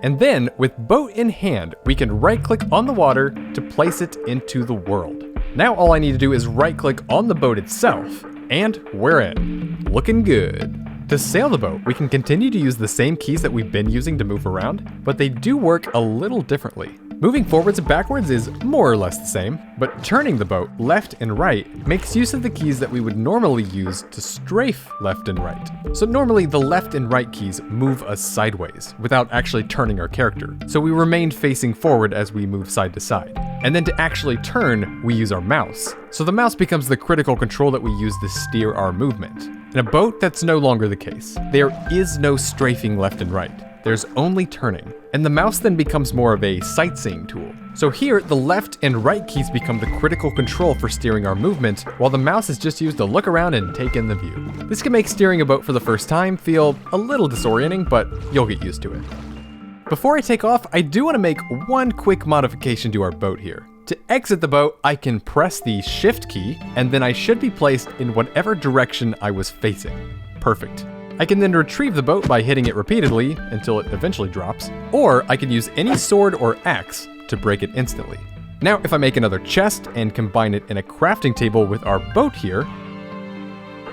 And then, with boat in hand, we can right-click on the water to place it into the world. Now all I need to do is right-click on the boat itself, and we're in. Looking good. To sail the boat, we can continue to use the same keys that we've been using to move around, but they do work a little differently. Moving forwards and backwards is more or less the same, but turning the boat left and right makes use of the keys that we would normally use to strafe left and right. So normally the left and right keys move us sideways without actually turning our character, so we remain facing forward as we move side to side. And then to actually turn, we use our mouse. So the mouse becomes the critical control that we use to steer our movement. In a boat, that's no longer the case. There is no strafing left and right. There's only turning, and the mouse then becomes more of a sightseeing tool. So here, the left and right keys become the critical control for steering our movement, while the mouse is just used to look around and take in the view. This can make steering a boat for the first time feel a little disorienting, but you'll get used to it. Before I take off, I do want to make one quick modification to our boat here. To exit the boat, I can press the Shift key, and then I should be placed in whatever direction I was facing. Perfect. I can then retrieve the boat by hitting it repeatedly until it eventually drops, or I can use any sword or axe to break it instantly. Now, if I make another chest and combine it in a crafting table with our boat here,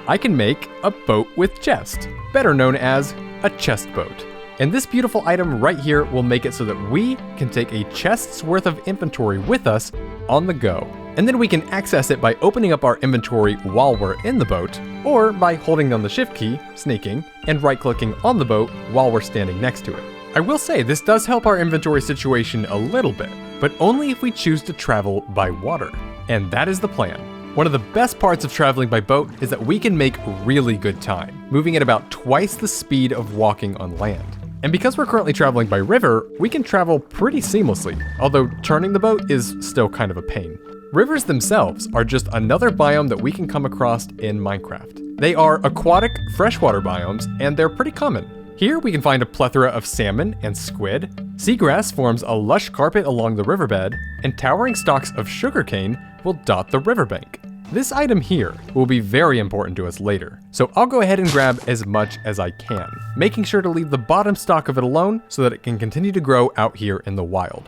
I can make a boat with chest, better known as a chest boat. And this beautiful item right here will make it so that we can take a chest's worth of inventory with us on the go. And then we can access it by opening up our inventory while we're in the boat, or by holding down the Shift key, sneaking, and right-clicking on the boat while we're standing next to it. I will say this does help our inventory situation a little bit, but only if we choose to travel by water. And that is the plan. One of the best parts of traveling by boat is that we can make really good time, moving at about twice the speed of walking on land. And because we're currently traveling by river, we can travel pretty seamlessly, although turning the boat is still kind of a pain. Rivers themselves are just another biome that we can come across in Minecraft. They are aquatic freshwater biomes, and they're pretty common. Here we can find a plethora of salmon and squid, seagrass forms a lush carpet along the riverbed, and towering stalks of sugarcane will dot the riverbank. This item here will be very important to us later, so I'll go ahead and grab as much as I can, making sure to leave the bottom stalk of it alone so that it can continue to grow out here in the wild.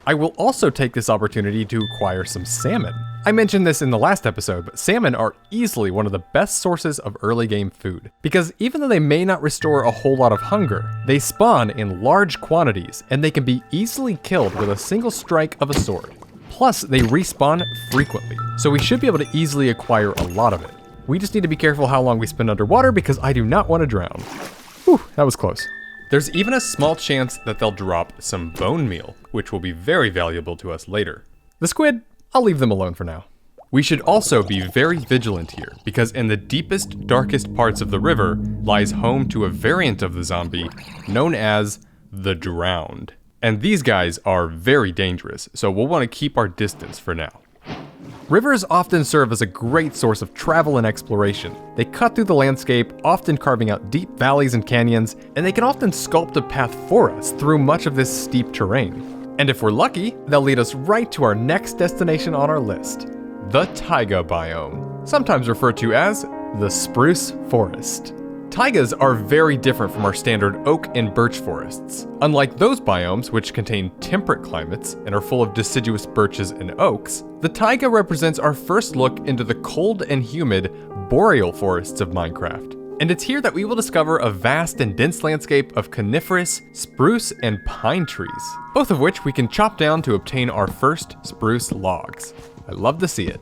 I will also take this opportunity to acquire some salmon. I mentioned this in the last episode, but salmon are easily one of the best sources of early game food, because even though they may not restore a whole lot of hunger, they spawn in large quantities and they can be easily killed with a single strike of a sword. Plus, they respawn frequently, so we should be able to easily acquire a lot of it. We just need to be careful how long we spend underwater because I do not want to drown. Whew, that was close. There's even a small chance that they'll drop some bone meal, which will be very valuable to us later. The squid, I'll leave them alone for now. We should also be very vigilant here, because in the deepest, darkest parts of the river lies home to a variant of the zombie known as the Drowned. And these guys are very dangerous, so we'll want to keep our distance for now. Rivers often serve as a great source of travel and exploration. They cut through the landscape, often carving out deep valleys and canyons, and they can often sculpt a path for us through much of this steep terrain. And if we're lucky, they'll lead us right to our next destination on our list, the Taiga Biome, sometimes referred to as the Spruce Forest. Taigas are very different from our standard oak and birch forests. Unlike those biomes, which contain temperate climates and are full of deciduous birches and oaks, the taiga represents our first look into the cold and humid boreal forests of Minecraft. And it's here that we will discover a vast and dense landscape of coniferous, spruce, and pine trees, both of which we can chop down to obtain our first spruce logs. I love to see it.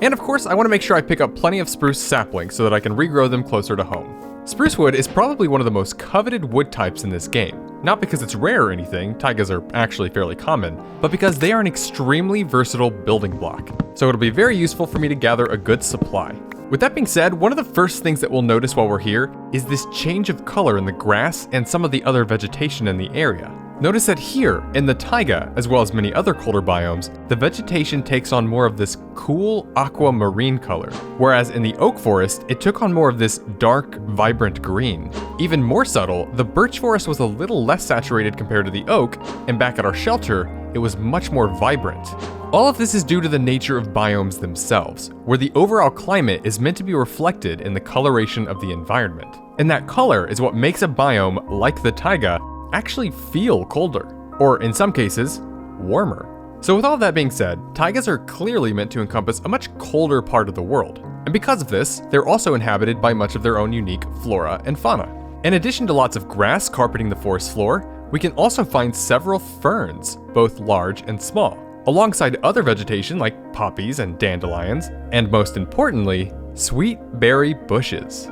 And of course, I want to make sure I pick up plenty of spruce saplings so that I can regrow them closer to home. Spruce wood is probably one of the most coveted wood types in this game. Not because it's rare or anything, taigas are actually fairly common, but because they are an extremely versatile building block. So it'll be very useful for me to gather a good supply. With that being said, one of the first things that we'll notice while we're here is this change of color in the grass and some of the other vegetation in the area. Notice that here, in the taiga, as well as many other colder biomes, the vegetation takes on more of this cool aquamarine color, whereas in the oak forest, it took on more of this dark, vibrant green. Even more subtle, the birch forest was a little less saturated compared to the oak, and back at our shelter, it was much more vibrant. All of this is due to the nature of biomes themselves, where the overall climate is meant to be reflected in the coloration of the environment. And that color is what makes a biome like the taiga actually feel colder, or in some cases, warmer. So with all that being said, taigas are clearly meant to encompass a much colder part of the world. And because of this, they're also inhabited by much of their own unique flora and fauna. In addition to lots of grass carpeting the forest floor, we can also find several ferns, both large and small, alongside other vegetation like poppies and dandelions, and most importantly, sweet berry bushes.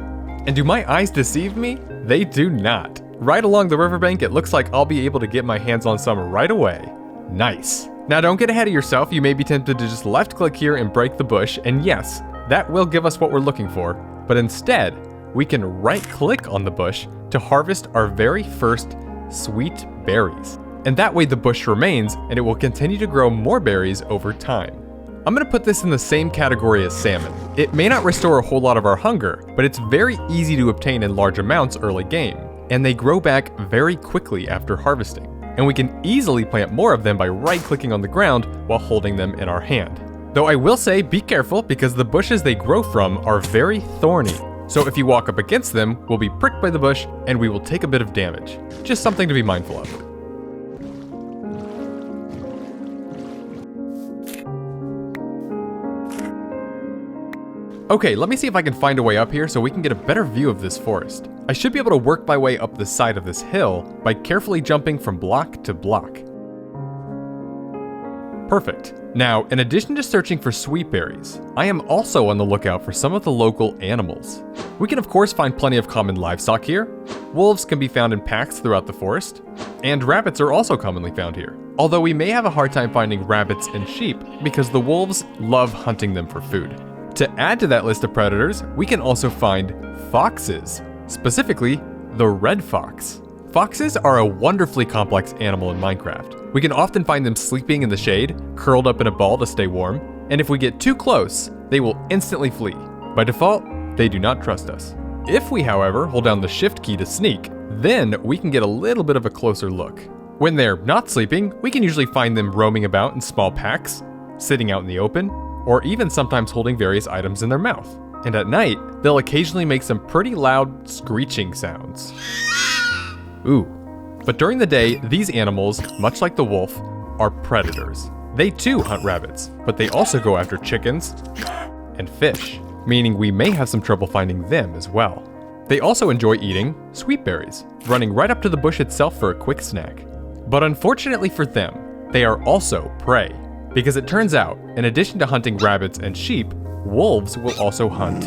And do my eyes deceive me? They do not. Right along the riverbank, it looks like I'll be able to get my hands on some right away. Nice. Now don't get ahead of yourself, you may be tempted to just left click here and break the bush, and yes, that will give us what we're looking for, but instead, we can right click on the bush to harvest our very first sweet berries. And that way the bush remains, and it will continue to grow more berries over time. I'm gonna put this in the same category as salmon. It may not restore a whole lot of our hunger, but it's very easy to obtain in large amounts early game, and they grow back very quickly after harvesting. And we can easily plant more of them by right-clicking on the ground while holding them in our hand. Though I will say, be careful because the bushes they grow from are very thorny. So if you walk up against them, we'll be pricked by the bush and we will take a bit of damage. Just something to be mindful of. Okay, let me see if I can find a way up here so we can get a better view of this forest. I should be able to work my way up the side of this hill by carefully jumping from block to block. Perfect. Now, in addition to searching for sweet berries, I am also on the lookout for some of the local animals. We can of course find plenty of common livestock here. Wolves can be found in packs throughout the forest, and rabbits are also commonly found here. Although we may have a hard time finding rabbits and sheep because the wolves love hunting them for food. To add to that list of predators, we can also find foxes, specifically the red fox. Foxes are a wonderfully complex animal in Minecraft. We can often find them sleeping in the shade, curled up in a ball to stay warm, and if we get too close, they will instantly flee. By default, they do not trust us. If we, however, hold down the shift key to sneak, then we can get a little bit of a closer look. When they're not sleeping, we can usually find them roaming about in small packs, sitting out in the open, or even sometimes holding various items in their mouth. And at night, they'll occasionally make some pretty loud screeching sounds. Ooh. But during the day, these animals, much like the wolf, are predators. They too hunt rabbits, but they also go after chickens and fish, meaning we may have some trouble finding them as well. They also enjoy eating sweet berries, running right up to the bush itself for a quick snack. But unfortunately for them, they are also prey. Because it turns out, in addition to hunting rabbits and sheep, wolves will also hunt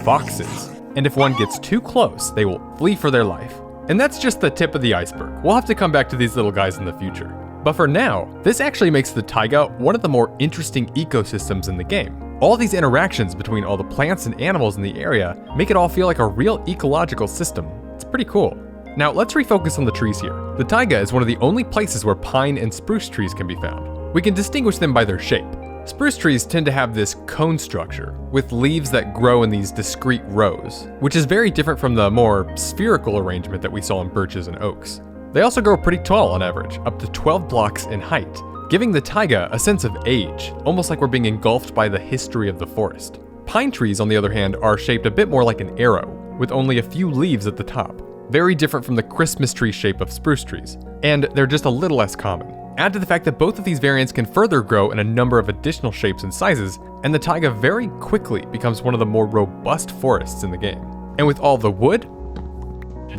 foxes. And if one gets too close, they will flee for their life. And that's just the tip of the iceberg. We'll have to come back to these little guys in the future. But for now, this actually makes the taiga one of the more interesting ecosystems in the game. All these interactions between all the plants and animals in the area make it all feel like a real ecological system. It's pretty cool. Now let's refocus on the trees here. The taiga is one of the only places where pine and spruce trees can be found. We can distinguish them by their shape. Spruce trees tend to have this cone structure, with leaves that grow in these discrete rows, which is very different from the more spherical arrangement that we saw in birches and oaks. They also grow pretty tall on average, up to 12 blocks in height, giving the taiga a sense of age, almost like we're being engulfed by the history of the forest. Pine trees, on the other hand, are shaped a bit more like an arrow, with only a few leaves at the top, very different from the Christmas tree shape of spruce trees, and they're just a little less common. Add to the fact that both of these variants can further grow in a number of additional shapes and sizes, and the taiga very quickly becomes one of the more robust forests in the game. And with all the wood,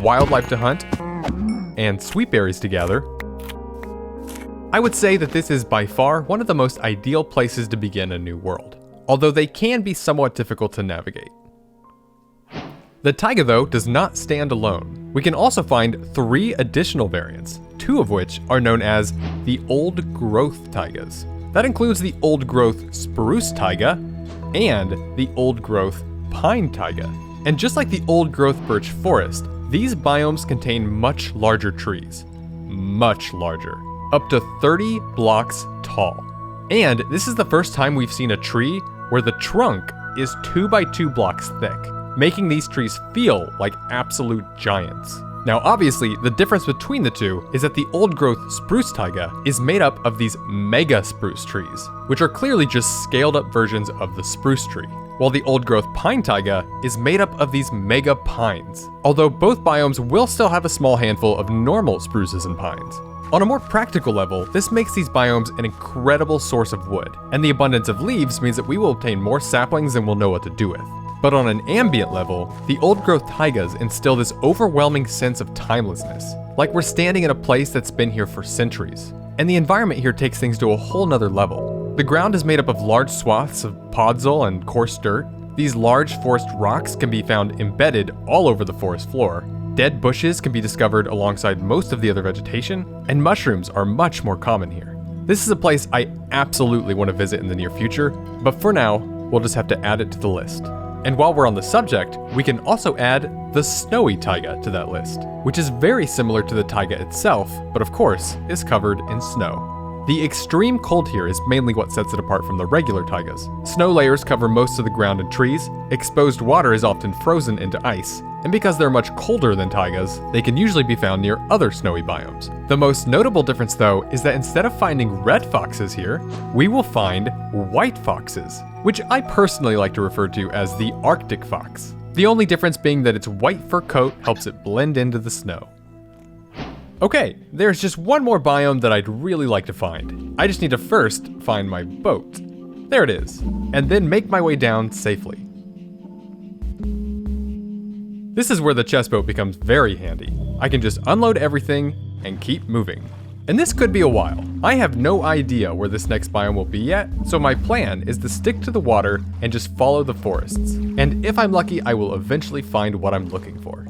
wildlife to hunt, and sweet berries to gather, I would say that this is by far one of the most ideal places to begin a new world, although they can be somewhat difficult to navigate. The taiga, though, does not stand alone. We can also find 3 additional variants, 2 of which are known as the old growth taigas. That includes the old growth spruce taiga and the old growth pine taiga. And just like the old growth birch forest, these biomes contain much larger trees. Much larger. Up to 30 blocks tall. And this is the first time we've seen a tree where the trunk is 2 by 2 blocks thick, making these trees feel like absolute giants. Now obviously, the difference between the two is that the old-growth spruce taiga is made up of these mega spruce trees, which are clearly just scaled-up versions of the spruce tree, while the old-growth pine taiga is made up of these mega pines, although both biomes will still have a small handful of normal spruces and pines. On a more practical level, this makes these biomes an incredible source of wood, and the abundance of leaves means that we will obtain more saplings than we'll know what to do with. But on an ambient level, the old-growth taigas instill this overwhelming sense of timelessness, like we're standing in a place that's been here for centuries. And the environment here takes things to a whole nother level. The ground is made up of large swaths of podzol and coarse dirt. These large forest rocks can be found embedded all over the forest floor. Dead bushes can be discovered alongside most of the other vegetation, and mushrooms are much more common here. This is a place I absolutely want to visit in the near future, but for now, we'll just have to add it to the list. And while we're on the subject, we can also add the snowy taiga to that list, which is very similar to the taiga itself, but of course, is covered in snow. The extreme cold here is mainly what sets it apart from the regular taigas. Snow layers cover most of the ground and trees, exposed water is often frozen into ice, and because they're much colder than taigas, they can usually be found near other snowy biomes. The most notable difference though is that instead of finding red foxes here, we will find white foxes, which I personally like to refer to as the Arctic fox. The only difference being that its white fur coat helps it blend into the snow. Okay, there's just one more biome that I'd really like to find. I just need to first find my boat. There it is, and then make my way down safely. This is where the chest boat becomes very handy. I can just unload everything and keep moving. And this could be a while. I have no idea where this next biome will be yet, so my plan is to stick to the water and just follow the forests. And if I'm lucky, I will eventually find what I'm looking for.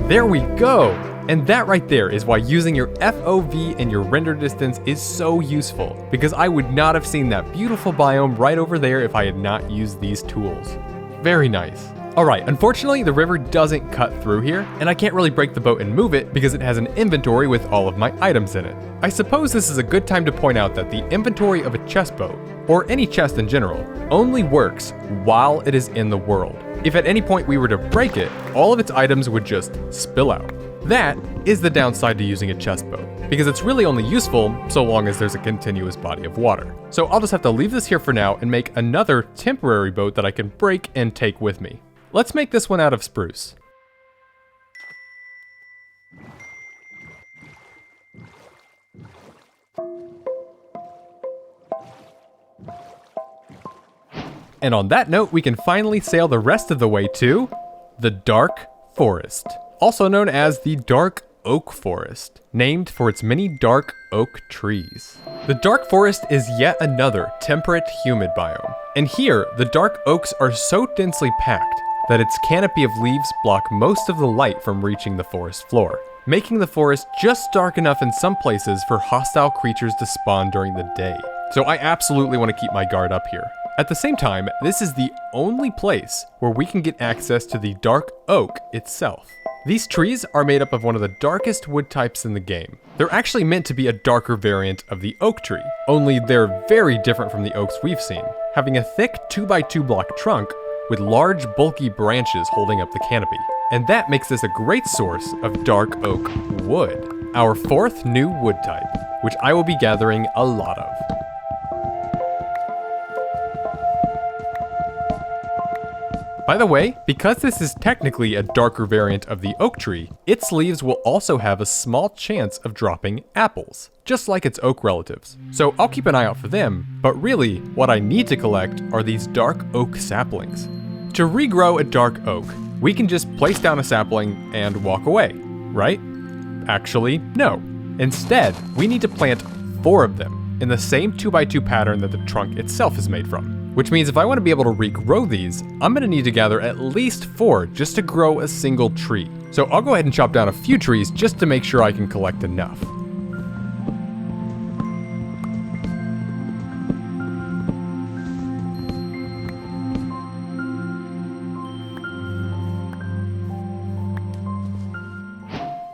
There we go! And that right there is why using your FOV and your render distance is so useful, because I would not have seen that beautiful biome right over there if I had not used these tools. Very nice. Alright, unfortunately the river doesn't cut through here, and I can't really break the boat and move it because it has an inventory with all of my items in it. I suppose this is a good time to point out that the inventory of a chest boat, or any chest in general, only works while it is in the world. If at any point we were to break it, all of its items would just spill out. That is the downside to using a chest boat, because it's really only useful so long as there's a continuous body of water. So I'll just have to leave this here for now and make another temporary boat that I can break and take with me. Let's make this one out of spruce. And on that note, we can finally sail the rest of the way to the Dark Forest, also known as the Dark Oak Forest, named for its many dark oak trees. The Dark Forest is yet another temperate, humid biome. And here, the dark oaks are so densely packed that its canopy of leaves block most of the light from reaching the forest floor, making the forest just dark enough in some places for hostile creatures to spawn during the day. So I absolutely want to keep my guard up here. At the same time, this is the only place where we can get access to the dark oak itself. These trees are made up of one of the darkest wood types in the game. They're actually meant to be a darker variant of the oak tree, only they're very different from the oaks we've seen, having a thick 2x2 block trunk with large bulky branches holding up the canopy. And that makes this a great source of dark oak wood, our fourth new wood type, which I will be gathering a lot of. By the way, because this is technically a darker variant of the oak tree, its leaves will also have a small chance of dropping apples, just like its oak relatives. So I'll keep an eye out for them, but really, what I need to collect are these dark oak saplings. To regrow a dark oak, we can just place down a sapling and walk away, right? Actually, no. Instead, we need to plant 4 of them, in the same 2x2 pattern that the trunk itself is made from. Which means if I want to be able to regrow these, I'm going to need to gather at least 4 just to grow a single tree. So I'll go ahead and chop down a few trees just to make sure I can collect enough.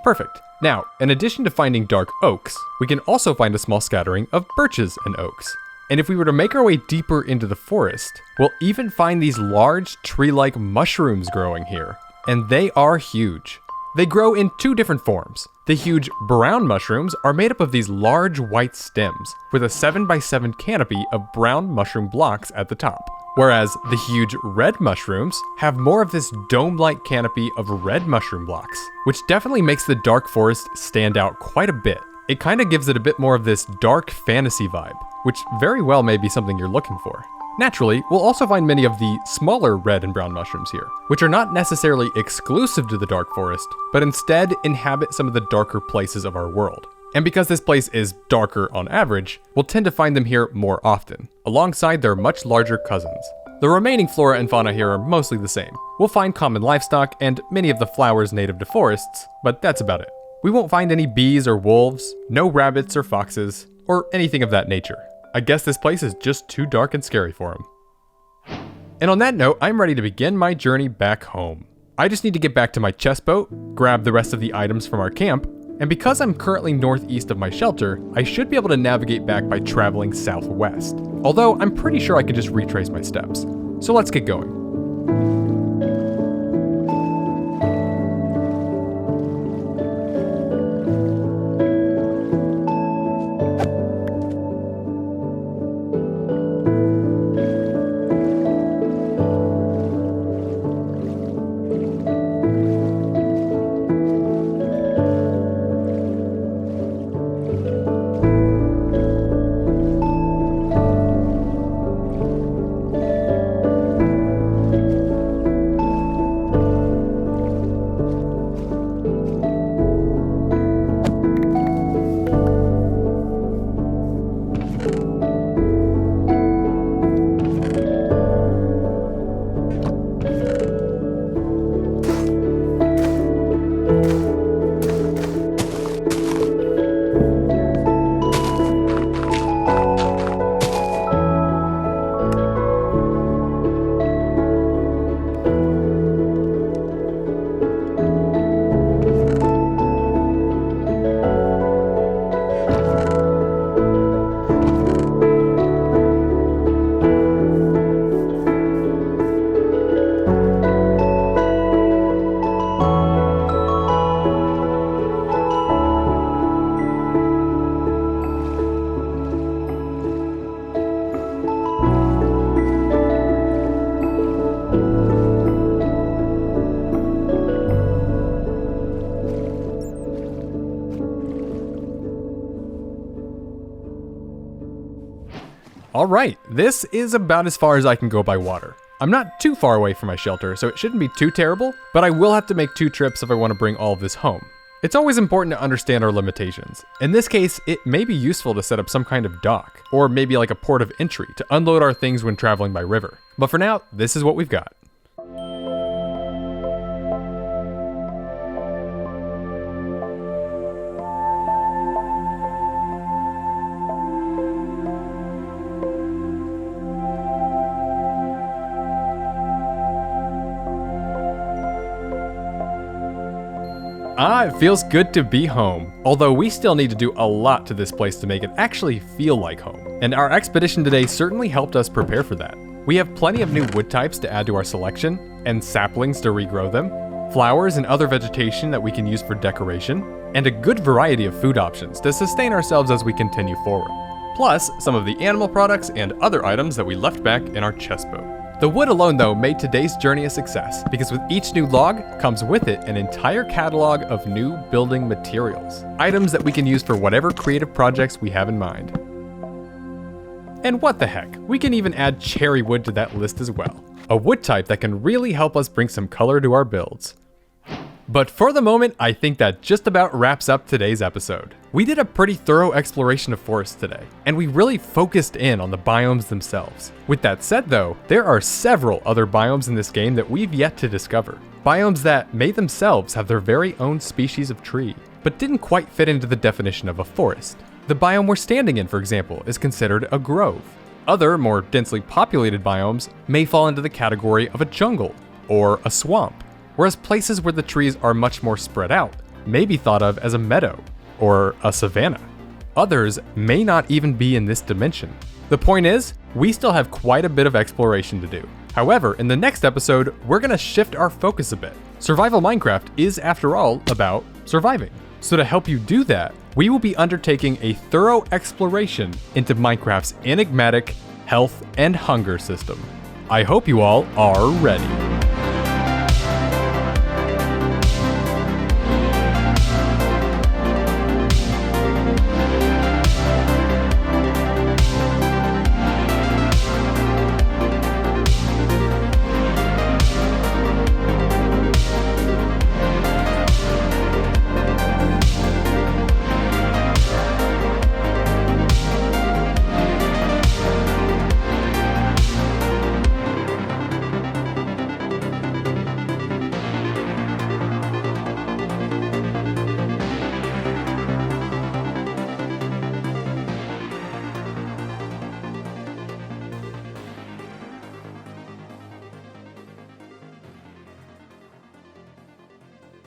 Perfect. Now, in addition to finding dark oaks, we can also find a small scattering of birches and oaks. And if we were to make our way deeper into the forest, we'll even find these large tree-like mushrooms growing here. And they are huge. They grow in 2 different forms. The huge brown mushrooms are made up of these large white stems, with a 7x7 canopy of brown mushroom blocks at the top. Whereas the huge red mushrooms have more of this dome-like canopy of red mushroom blocks, which definitely makes the dark forest stand out quite a bit. It kind of gives it a bit more of this dark fantasy vibe, which very well may be something you're looking for. Naturally, we'll also find many of the smaller red and brown mushrooms here, which are not necessarily exclusive to the dark forest, but instead inhabit some of the darker places of our world. And because this place is darker on average, we'll tend to find them here more often, alongside their much larger cousins. The remaining flora and fauna here are mostly the same. We'll find common livestock and many of the flowers native to forests, but that's about it. We won't find any bees or wolves, no rabbits or foxes, or anything of that nature. I guess this place is just too dark and scary for them. And on that note, I'm ready to begin my journey back home. I just need to get back to my chest boat, grab the rest of the items from our camp, and because I'm currently northeast of my shelter, I should be able to navigate back by traveling southwest. Although I'm pretty sure I could just retrace my steps. So let's get going. Alright, this is about as far as I can go by water. I'm not too far away from my shelter, so it shouldn't be too terrible, but I will have to make 2 trips if I want to bring all of this home. It's always important to understand our limitations. In this case, it may be useful to set up some kind of dock, or maybe like a port of entry to unload our things when traveling by river. But for now, this is what we've got. It feels good to be home. Although we still need to do a lot to this place to make it actually feel like home. And our expedition today certainly helped us prepare for that. We have plenty of new wood types to add to our selection, and saplings to regrow them, flowers and other vegetation that we can use for decoration, and a good variety of food options to sustain ourselves as we continue forward. Plus, some of the animal products and other items that we left back in our chest boat. The wood alone, though, made today's journey a success, because with each new log comes with it an entire catalog of new building materials, items that we can use for whatever creative projects we have in mind. And what the heck, we can even add cherry wood to that list as well, a wood type that can really help us bring some color to our builds. But for the moment, I think that just about wraps up today's episode. We did a pretty thorough exploration of forests today, and we really focused in on the biomes themselves. With that said though, there are several other biomes in this game that we've yet to discover. Biomes that may themselves have their very own species of tree, but didn't quite fit into the definition of a forest. The biome we're standing in, for example, is considered a grove. Other, more densely populated biomes may fall into the category of a jungle or a swamp, whereas places where the trees are much more spread out may be thought of as a meadow or a savanna. Others may not even be in this dimension. The point is, we still have quite a bit of exploration to do. However, in the next episode, we're gonna shift our focus a bit. Survival Minecraft is, after all, about surviving. So to help you do that, we will be undertaking a thorough exploration into Minecraft's enigmatic health and hunger system. I hope you all are ready.